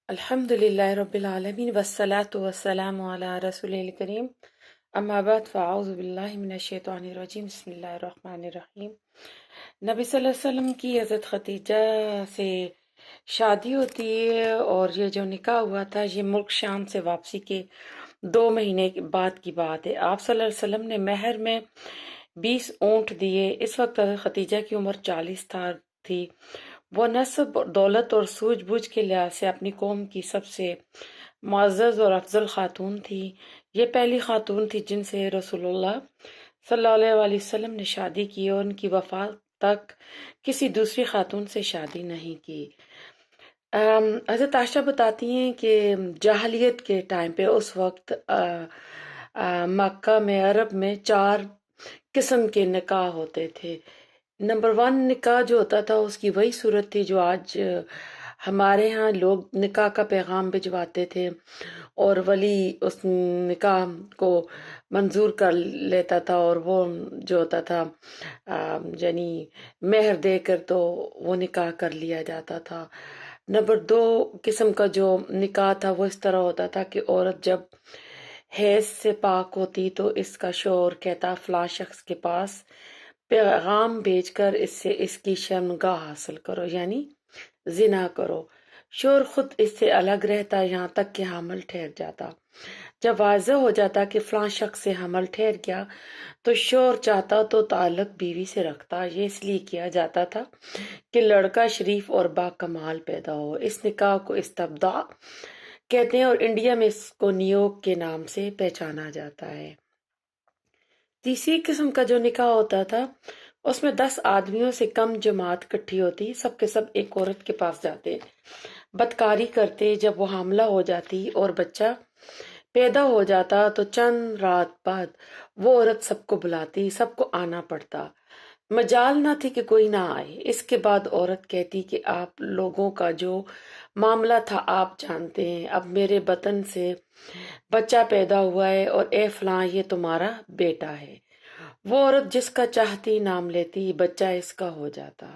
الحمد لله رب العالمين والصلاة والسلام على رسول الكريم اما بعد فاعوذ باللہ من الشیطان الرجیم بسم اللہ الرحمن الرحیم۔ نبی صلی اللہ علیہ وسلم کی حضرت خدیجہ سے شادی ہوتی ہے اور یہ جو نکاح ہوا تھا یہ ملک شام سے واپسی کے 2 مہینے کے بعد کی بات ہے۔ آپ صلی اللہ علیہ وسلم نے مہر میں 20 اونٹ دیے۔ اس وقت حضرت خدیجہ کی عمر 40 تھی۔ وہ نسب دولت اور سوجھ بوجھ کے لحاظ سے اپنی قوم کی سب سے معزز اور افضل خاتون تھی۔ یہ پہلی خاتون تھی جن سے رسول اللہ صلی اللہ علیہ وسلم نے شادی کی اور ان کی وفات تک کسی دوسری خاتون سے شادی نہیں کی۔ حضرت عائشہ بتاتی ہیں کہ جاہلیت کے ٹائم پہ اس وقت مکہ میں عرب میں 4 قسم کے نکاح ہوتے تھے۔ نمبر 1 نکاح جو ہوتا تھا اس کی وہی صورت تھی جو آج ہمارے ہاں لوگ نکاح کا پیغام بھجواتے تھے اور ولی اس نکاح کو منظور کر لیتا تھا اور وہ جو ہوتا تھا یعنی مہر دے کر تو وہ نکاح کر لیا جاتا تھا۔ نمبر 2 قسم کا جو نکاح تھا وہ اس طرح ہوتا تھا کہ عورت جب حیض سے پاک ہوتی تو اس کا شوہر کہتا فلاں شخص کے پاس پیغام بھیج کر اس سے اس کی شرمگاہ حاصل کرو یعنی زنا کرو۔ شوہر خود اس سے الگ رہتا یہاں تک کہ حمل ٹھہر جاتا۔ جب واضح ہو جاتا کہ فلاں شخص سے حمل ٹھہر گیا تو شوہر چاہتا تو تعلق بیوی سے رکھتا۔ یہ اس لیے کیا جاتا تھا کہ لڑکا شریف اور با کمال پیدا ہو۔ اس نکاح کو استبداء کہتے ہیں اور انڈیا میں اس کو نیوگ کے نام سے پہچانا جاتا ہے۔ تیسری قسم کا جو نکاح ہوتا تھا اس میں 10 آدمیوں سے کم جماعت کٹھی ہوتی، سب کے سب ایک عورت کے پاس جاتے، بدکاری کرتے۔ جب وہ حاملہ ہو جاتی اور بچہ پیدا ہو جاتا تو چند رات بعد وہ عورت سب کو بلاتی، سب کو آنا پڑتا، مجال نہ تھی کہ کوئی نہ آئے۔ اس کے بعد عورت کہتی کہ آپ لوگوں کا جو معاملہ تھا آپ جانتے ہیں، اب میرے بطن سے بچہ پیدا ہوا ہے اور اے فلاں یہ تمہارا بیٹا ہے۔ وہ عورت جس کا چاہتی نام لیتی، بچہ اس کا ہو جاتا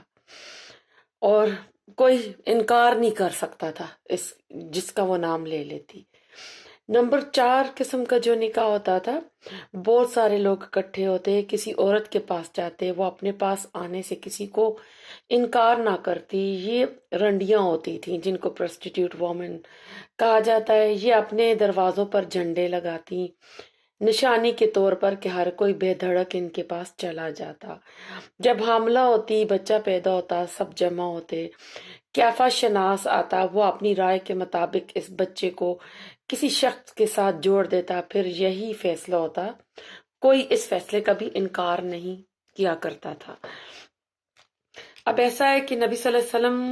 اور کوئی انکار نہیں کر سکتا تھا اس جس کا وہ نام لے لیتی۔ نمبر 4 قسم کا جو نکاح ہوتا تھا، بہت سارے لوگ اکٹھے ہوتے، کسی عورت کے پاس جاتے، وہ اپنے پاس آنے سے کسی کو انکار نہ کرتی۔ یہ رنڈیاں ہوتی تھیں جن کو پروسٹیٹیوٹ وومن کہا جاتا ہے۔ یہ اپنے دروازوں پر جھنڈے لگاتی نشانی کے طور پر کہ ہر کوئی بے دھڑک ان کے پاس چلا جاتا۔ جب حاملہ ہوتی، بچہ پیدا ہوتا، سب جمع ہوتے، کیفا شناس آتا، وہ اپنی رائے کے مطابق اس بچے کو کسی شخص کے ساتھ جوڑ دیتا، پھر یہی فیصلہ ہوتا، کوئی اس فیصلے کا بھی انکار نہیں کیا کرتا تھا۔ اب ایسا ہے کہ نبی صلی اللہ علیہ وسلم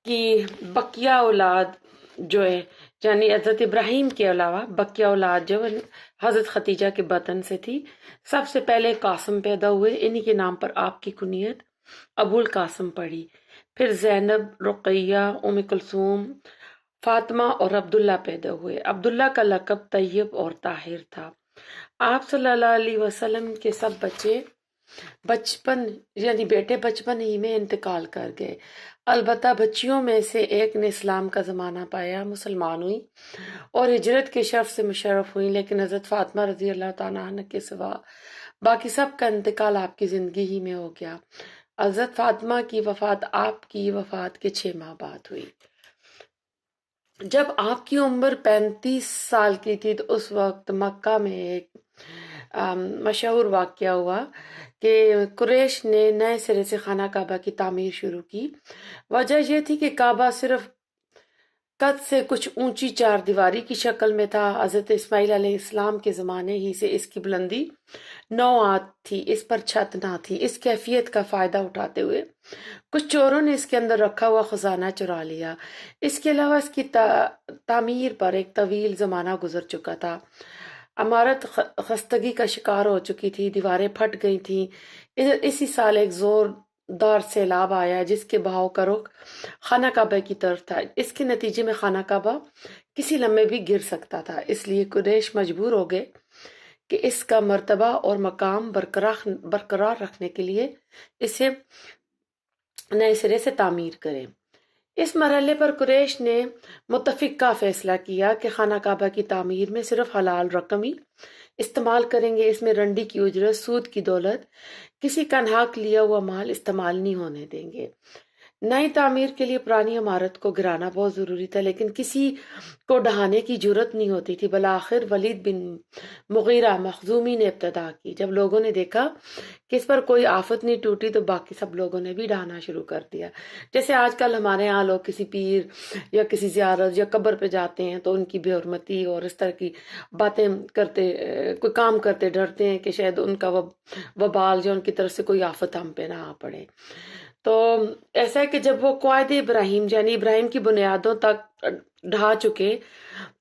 کی بقیہ اولاد جو ہے یعنی حضرت ابراہیم کے علاوہ بقیہ اولاد جو حضرت خدیجہ کے بطن سے تھی، سب سے پہلے قاسم پیدا ہوئے، انہی کے نام پر آپ کی کنیت ابو القاسم پڑی۔ پھر زینب، رقیہ، ام کلثوم، فاطمہ اور عبداللہ پیدا ہوئے۔ عبداللہ کا لقب طیب اور طاہر تھا۔ آپ صلی اللہ علیہ وسلم کے سب بچے بچپن یعنی بیٹے بچپن ہی میں انتقال کر گئے، البتہ بچیوں میں سے ایک نے اسلام کا زمانہ پایا، مسلمان ہوئی اور ہجرت کے شرف سے مشرف ہوئی، لیکن حضرت فاطمہ رضی اللہ تعالیٰ عنہ کے سوا باقی سب کا انتقال آپ کی زندگی ہی میں ہو گیا۔ حضرت فاطمہ کی وفات آپ کی وفات کے 6 ماہ بعد ہوئی۔ جب آپ کی عمر 35 سال کی تھی تو اس وقت مکہ میں ایک مشہور واقعہ ہوا کہ قریش نے نئے سرے سے خانہ کعبہ کی تعمیر شروع کی۔ وجہ یہ تھی کہ کعبہ صرف قد سے کچھ اونچی 4 دیواری کی شکل میں تھا۔ حضرت اسماعیل علیہ السلام کے زمانے ہی سے اس کی بلندی 9 ہاتھ تھی، اس پر چھت نہ تھی۔ اس کیفیت کا فائدہ اٹھاتے ہوئے کچھ چوروں نے اس کے اندر رکھا ہوا خزانہ چرا لیا۔ اس کے علاوہ اس کی تعمیر پر ایک طویل زمانہ گزر چکا تھا، عمارت خستگی کا شکار ہو چکی تھی، دیواریں پھٹ گئی تھیں۔ اسی سال ایک زوردار سیلاب آیا جس کے بہاؤ کا رخ خانہ کعبہ کی طرف تھا۔ اس کے نتیجے میں خانہ کعبہ کسی لمحے بھی گر سکتا تھا، اس لیے قریش مجبور ہو گئے کہ اس کا مرتبہ اور مقام برقرار رکھنے کے لیے اسے نئے سرے سے تعمیر کریں۔ اس مرحلے پر قریش نے متفقہ فیصلہ کیا کہ خانہ کعبہ کی تعمیر میں صرف حلال رقم ہی استعمال کریں گے، اس میں رنڈی کی اجرت، سود کی دولت، کسی کا ناحق لیا ہوا مال استعمال نہیں ہونے دیں گے۔ نئی تعمیر کے لیے پرانی عمارت کو گرانا بہت ضروری تھا، لیکن کسی کو ڈھانے کی جرت نہیں ہوتی تھی۔ بالآخر ولید بن مغیرہ مخزومی نے ابتدا کی۔ جب لوگوں نے دیکھا کہ اس پر کوئی آفت نہیں ٹوٹی تو باقی سب لوگوں نے بھی ڈھانا شروع کر دیا۔ جیسے آج کل ہمارے ہاں لوگ کسی پیر یا کسی زیارت یا قبر پہ جاتے ہیں تو ان کی بے حرمتی اور اس طرح کی باتیں کرتے، کوئی کام کرتے ڈرتے ہیں کہ شاید ان کا وبال یا ان کی طرف سے کوئی آفت ہم پہ نہ آ پڑے۔ تو ایسا ہے کہ جب وہ قواعد ابراہیم یعنی ابراہیم کی بنیادوں تک ڈھا چکے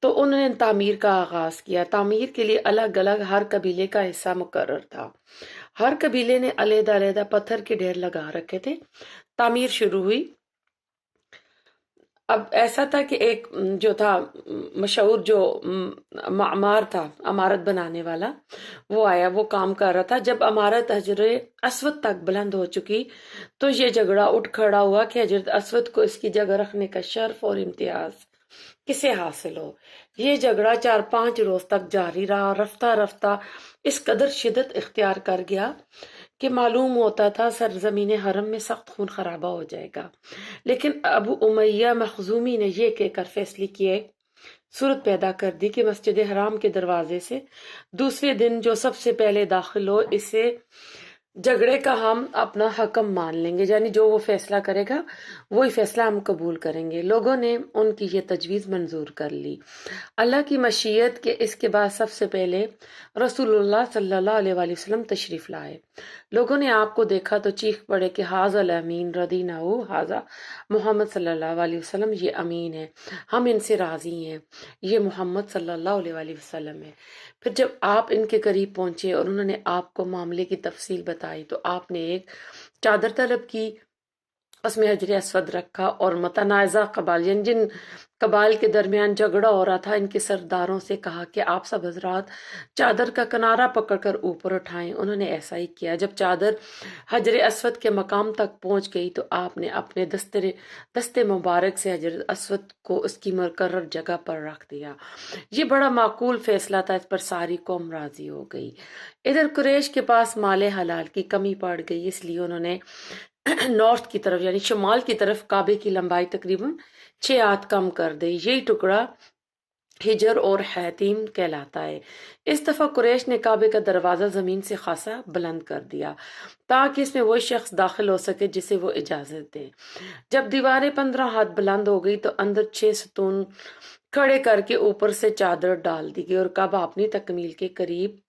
تو انہوں نے تعمیر کا آغاز کیا۔ تعمیر کے لیے الگ الگ ہر قبیلے کا حصہ مقرر تھا۔ ہر قبیلے نے علیحدہ علیحدہ پتھر کے ڈھیر لگا رکھے تھے۔ تعمیر شروع ہوئی۔ اب ایسا تھا کہ ایک جو تھا مشہور جو معمار تھا، عمارت بنانے والا، وہ آیا، وہ کام کر رہا تھا۔ جب عمارت حجر اسود تک بلند ہو چکی تو یہ جھگڑا اٹھ کھڑا ہوا کہ حجر اسود کو اس کی جگہ رکھنے کا شرف اور امتیاز کسے حاصل ہو۔ یہ جھگڑا 4-5 روز تک جاری رہا۔ رفتہ رفتہ اس قدر شدت اختیار کر گیا کہ معلوم ہوتا تھا سرزمین حرم میں سخت خون خرابہ ہو جائے گا۔ لیکن ابو امیہ مخزومی نے یہ کہہ کر فیصلے کیے صورت پیدا کر دی کہ مسجد حرام کے دروازے سے دوسرے دن جو سب سے پہلے داخل ہو اسے جھگڑے کا ہم اپنا حکم مان لیں گے، یعنی جو وہ فیصلہ کرے گا وہی فیصلہ ہم قبول کریں گے۔ لوگوں نے ان کی یہ تجویز منظور کر لی۔ اللہ کی مشیت کے اس کے بعد سب سے پہلے رسول اللہ صلی اللہ علیہ وآلہ وسلم تشریف لائے۔ لوگوں نے آپ کو دیکھا تو چیخ پڑے کہ ھذا الامین رضینہ، ھذا محمد صلی اللہ علیہ وسلم، یہ امین ہے، ہم ان سے راضی ہیں، یہ محمد صلی اللہ علیہ وآلہ وسلم ہے۔ پھر جب آپ ان کے قریب پہنچے اور انہوں نے آپ کو معاملے کی تفصیل بتائی تو آپ نے ایک چادر طلب کی، اس میں حجر اسود رکھا اور متنازع قبائل یعنی جن قبائل کے درمیان جھگڑا ہو رہا تھا ان کے سرداروں سے کہا کہ آپ سب حضرات چادر کا کنارہ پکڑ کر اوپر اٹھائیں۔ انہوں نے ایسا ہی کیا۔ جب چادر حجر اسود کے مقام تک پہنچ گئی تو آپ نے اپنے دستے مبارک سے حجر اسود کو اس کی مقرر جگہ پر رکھ دیا۔ یہ بڑا معقول فیصلہ تھا، اس پر ساری قوم راضی ہو گئی۔ ادھر قریش کے پاس مال حلال کی کمی پڑ گئی، اس لیے انہوں نے نارتھ کی طرف یعنی شمال کی طرف کعبے کی لمبائی تقریباً 6 ہاتھ کم کر دی۔ یہی ٹکڑا ہجر اور حیتیم کہلاتا ہے۔ اس دفعہ قریش نے کعبے کا دروازہ زمین سے خاصا بلند کر دیا تاکہ اس میں وہی شخص داخل ہو سکے جسے وہ اجازت دے۔ جب دیواریں 15 ہاتھ بلند ہو گئی تو اندر 6 ستون کھڑے کر کے اوپر سے چادر ڈال دی گئی اور کعبہ اپنی تکمیل کے قریب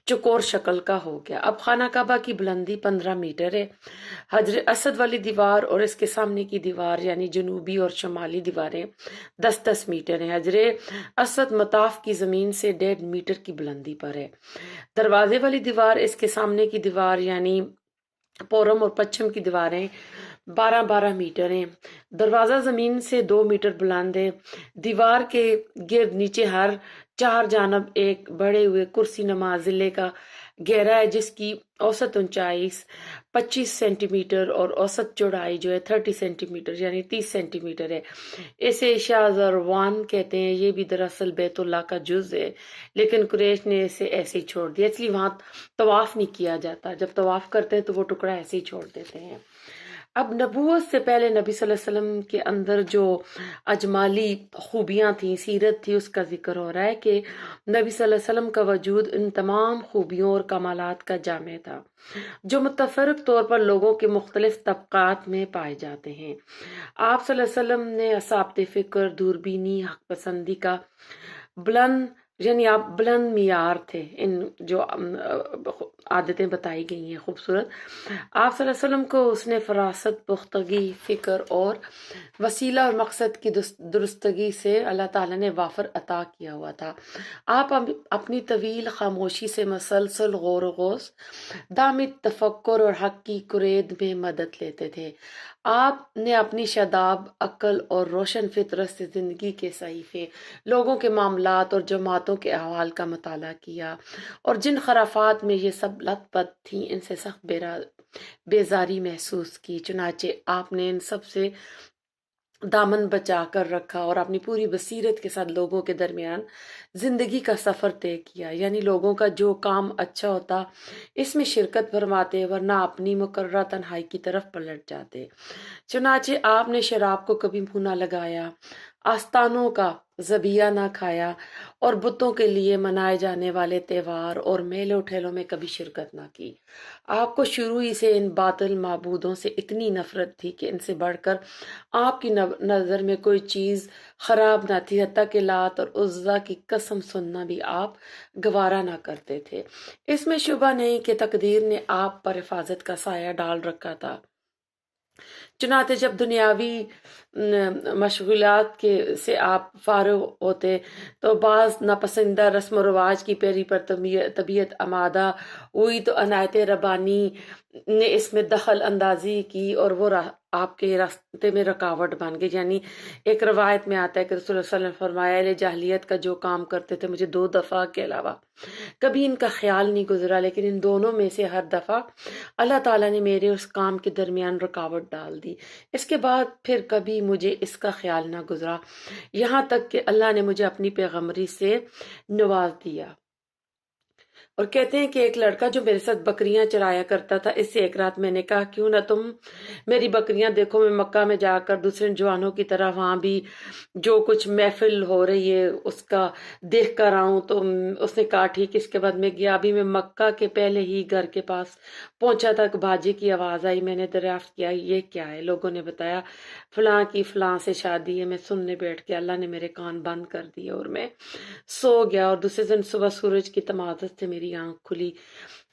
چکور شکل کا ہو گیا۔ اب خانہ کعبہ کی بلندی 15 میٹر ہے۔ حجر اسد والی دیوار اور اس کے سامنے کی دیوار یعنی جنوبی اور شمالی دیواریں 10-10 میٹر ہیں۔ حجر اسد مطاف کی زمین سے 1.5 میٹر کی بلندی پر ہے۔ دروازے والی دیوار، اس کے سامنے کی دیوار یعنی پورم اور پچھم کی دیواریں 12-12 میٹر ہیں۔ دروازہ زمین سے 2 میٹر بلند ہے۔ دیوار کے گرد نیچے ہر 4 جانب ایک بڑے ہوئے کرسی نما ضلع کا گہرا ہے جس کی اوسط اونچائی 25 سینٹی میٹر اور اوسط چوڑائی جو ہے 30 سینٹی میٹر یعنی 30 سینٹی میٹر ہے۔ اسے شاذروان کہتے ہیں۔ یہ بھی دراصل بیت اللہ کا جز ہے لیکن قریش نے اسے ایسے ہی چھوڑ دیا، اس لیے وہاں طواف نہیں کیا جاتا۔ جب طواف کرتے ہیں تو وہ ٹکڑا ایسے ہی چھوڑ دیتے ہیں۔ اب نبوت سے پہلے نبی صلی اللہ علیہ وسلم کے اندر جو اجمالی خوبیاں تھیں، سیرت تھی، اس کا ذکر ہو رہا ہے کہ نبی صلی اللہ علیہ وسلم کا وجود ان تمام خوبیوں اور کمالات کا جامع تھا جو متفرق طور پر لوگوں کے مختلف طبقات میں پائے جاتے ہیں۔ آپ صلی اللہ علیہ وسلم نے اصابت فکر، دوربینی، حق پسندی کا بلند یعنی آپ بلند معیار تھے، ان جو عادتیں بتائی گئی ہیں خوبصورت۔ آپ صلی اللہ علیہ وسلم کو اس نے فراست، پختگی، فکر اور وسیلہ اور مقصد کی درستگی سے اللہ تعالیٰ نے وافر عطا کیا ہوا تھا۔ آپ اپنی طویل خاموشی سے مسلسل غور و غوص، دائمی تفکر اور حق کی کرید میں مدد لیتے تھے۔ آپ نے اپنی شاداب عقل اور روشن فطرت سے زندگی کے صحیفے، لوگوں کے معاملات اور جماعتوں کے احوال کا مطالعہ کیا اور جن خرافات میں یہ سب لت پت تھیں ان سے سخت بیزاری محسوس کی۔ چنانچہ آپ نے ان سب سے دامن بچا کر رکھا اور اپنی پوری بصیرت کے ساتھ لوگوں کے درمیان زندگی کا سفر طے کیا، یعنی لوگوں کا جو کام اچھا ہوتا اس میں شرکت فرماتے، ورنہ اپنی مقررہ تنہائی کی طرف پلٹ جاتے۔ چنانچہ آپ نے شراب کو کبھی منہ نہ لگایا، آستانوں کا ذبیحہ نہ کھایا، اور بتوں کے لیے منائے جانے والے تہوار اور میلوں ٹھیلوں میں کبھی شرکت نہ کی۔ آپ کو شروع ہی سے ان باطل معبودوں سے اتنی نفرت تھی کہ ان سے بڑھ کر آپ کی نظر میں کوئی چیز خراب نہ تھی، حتیٰ کہ لات اور عزیٰ کی قسم سننا بھی آپ گوارا نہ کرتے تھے۔ اس میں شبہ نہیں کہ تقدیر نے آپ پر حفاظت کا سایہ ڈال رکھا تھا۔ چنانچہ جب دنیاوی مشغولیات سے آپ فارغ ہوتے تو بعض ناپسندیدہ رسم و رواج کی پیروی پر طبیعت آمادہ ہوئی تو عنایت ربانی نے اس میں دخل اندازی کی اور وہ آپ کے راستے میں رکاوٹ بن گئی۔ یعنی ایک روایت میں آتا ہے کہ رسول اللہ صلی اللہ علیہ وسلم فرمایا، اہل جاہلیت کا جو کام کرتے تھے مجھے 2 دفعہ کے علاوہ کبھی ان کا خیال نہیں گزرا، لیکن ان دونوں میں سے ہر دفعہ اللہ تعالیٰ نے میرے اس کام کے درمیان رکاوٹ ڈال دی۔ اس کے بعد پھر کبھی مجھے اس کا خیال نہ گزرا، یہاں تک کہ اللہ نے مجھے اپنی پیغمبری سے نواز دیا۔ اور کہتے ہیں کہ ایک لڑکا جو میرے ساتھ بکریاں چرایا کرتا تھا، اس سے ایک رات میں نے کہا، کیوں نہ تم میری بکریاں دیکھو، میں مکہ میں جا کر دوسرے جوانوں کی طرح وہاں بھی جو کچھ محفل ہو رہی ہے اس کا دیکھ کر آؤں۔ تو اس نے کہا ٹھیک۔ اس کے بعد میں گیا، ابھی میں مکہ کے پہلے ہی گھر کے پاس پہنچا تک باجے کی آواز آئی۔ میں نے دریافت کیا یہ کیا ہے؟ لوگوں نے بتایا فلاں کی فلاں سے شادی ہے۔ میں سننے بیٹھ کے اللہ نے میرے کان بند کر دیے اور میں سو گیا، اور دوسرے دن صبح سورج کی تمازت سے میری آنکھ کھلی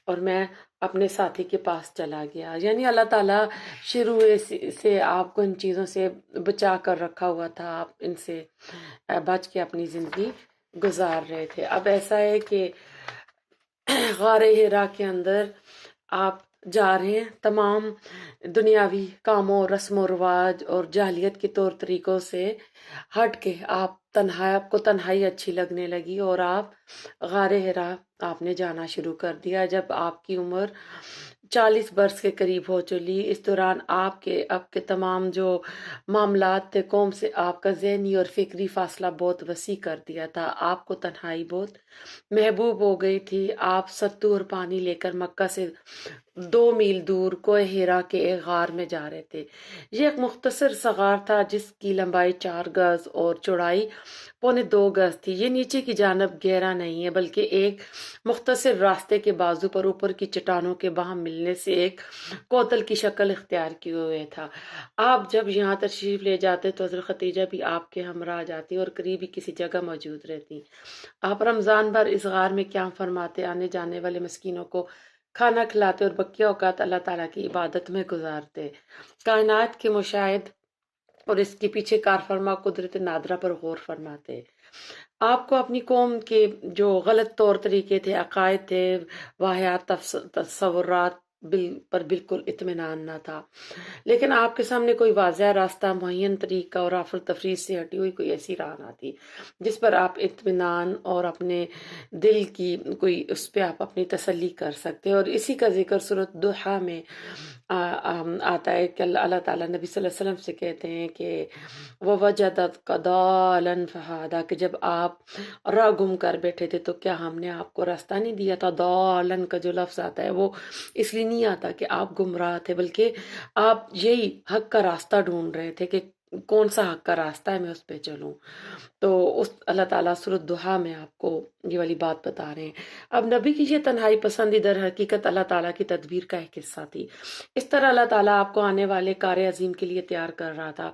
اور میں اپنے ساتھی کے پاس چلا گیا۔ یعنی اللہ تعالیٰ شروع سے آپ کو ان چیزوں سے بچا کر رکھا ہوا تھا، آپ ان سے بچ کے اپنی زندگی گزار رہے تھے۔ اب ایسا ہے کہ غار ہرا کے اندر آپ جا رہے ہیں، تمام دنیاوی کاموں، رسم و رواج اور جاہلیت کے طور طریقوں سے ہٹ کے آپ کو تنہائی اچھی لگنے لگی، اور آپ غار ہرا آپ نے جانا شروع کر دیا جب آپ کی عمر 40 برس کے قریب ہو چلی۔ اس دوران آپ کے اب کے تمام جو معاملات تھے، قوم سے آپ کا ذہنی اور فکری فاصلہ بہت وسیع کر دیا تھا۔ آپ کو تنہائی بہت محبوب ہو گئی تھی۔ آپ ستو اور پانی لے کر مکہ سے 2 میل دور کوہ ہیرا کے ایک غار میں جا رہے تھے۔ یہ ایک مختصر سا غار تھا جس کی لمبائی 4 گز اور چوڑائی 2.25 گز تھی۔ یہ نیچے کی جانب گہرا نہیں ہے، بلکہ ایک مختصر راستے کے بازو پر اوپر کی چٹانوں کے باہم ملنے سے ایک کوتل کی شکل اختیار کیے ہوئے تھا۔ آپ جب یہاں تشریف لے جاتے تو حضرت ختیجہ بھی آپ کے ہمراہ جاتی اور قریبی کسی جگہ موجود رہتی۔ آپ رمضان بھر اس غار میں قیام فرماتے، آنے جانے والے مسکینوں کو کھانا کھلاتے اور بقیہ اوقات اللہ تعالیٰ کی عبادت میں گزارتے، کائنات کے مشاہد اور اس کے پیچھے کار فرما قدرت نادرہ پر غور فرماتے۔ آپ کو اپنی قوم کے جو غلط طور طریقے تھے، عقائد تھے، واہیات تصورات پر بالکل اطمینان نہ تھا، لیکن آپ کے سامنے کوئی واضح راستہ، معین طریقہ اور افر تفریح سے ہٹی ہوئی کوئی ایسی راہ نہ تھی جس پر آپ اطمینان اور اپنے دل کی کوئی اس پہ آپ اپنی تسلی کر سکتے۔ اور اسی کا ذکر سورۃ ضحیٰ میں آتا ہے کہ اللہ تعالیٰ نبی صلی اللہ علیہ وسلم سے کہتے ہیں کہ وَوَجَدَتْكَ ضَالًّا فَهَدَىٰ، کہ جب آپ راہ گم کر بیٹھے تھے تو کیا ہم نے آپ کو راستہ نہیں دیا تھا؟ ضَالًّا کا جو لفظ آتا ہے وہ اس لیے نہیں آتا کہ آپ گمراہ تھے، بلکہ آپ یہی حق کا راستہ ڈھونڈ رہے تھے کہ کون سا حق کا راستہ ہے، میں اس پہ چلوں۔ تو اس اللہ تعالیٰ سورۃ ضحیٰ میں آپ کو یہ والی بات بتا رہے ہیں۔ اب نبی کی یہ تنہائی پسندی در حقیقت اللہ تعالیٰ کی تدبیر کا ایک حصہ تھی۔ اس طرح اللہ تعالیٰ آپ کو آنے والے کار عظیم کے لیے تیار کر رہا تھا۔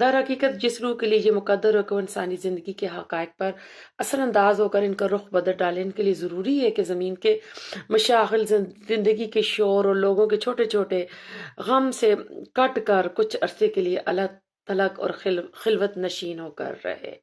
در حقیقت جس روح کے لیے یہ مقدر ہو کہ وہ انسانی زندگی کے حقائق پر اثر انداز ہو کر ان کا رخ بدل ڈالے، ان کے لیے ضروری ہے کہ زمین کے مشاغل، زندگی کے شور اور لوگوں کے چھوٹے چھوٹے غم سے کٹ کر کچھ عرصے کے لیے الگ تھلگ اور خلوت نشین ہو کر رہے۔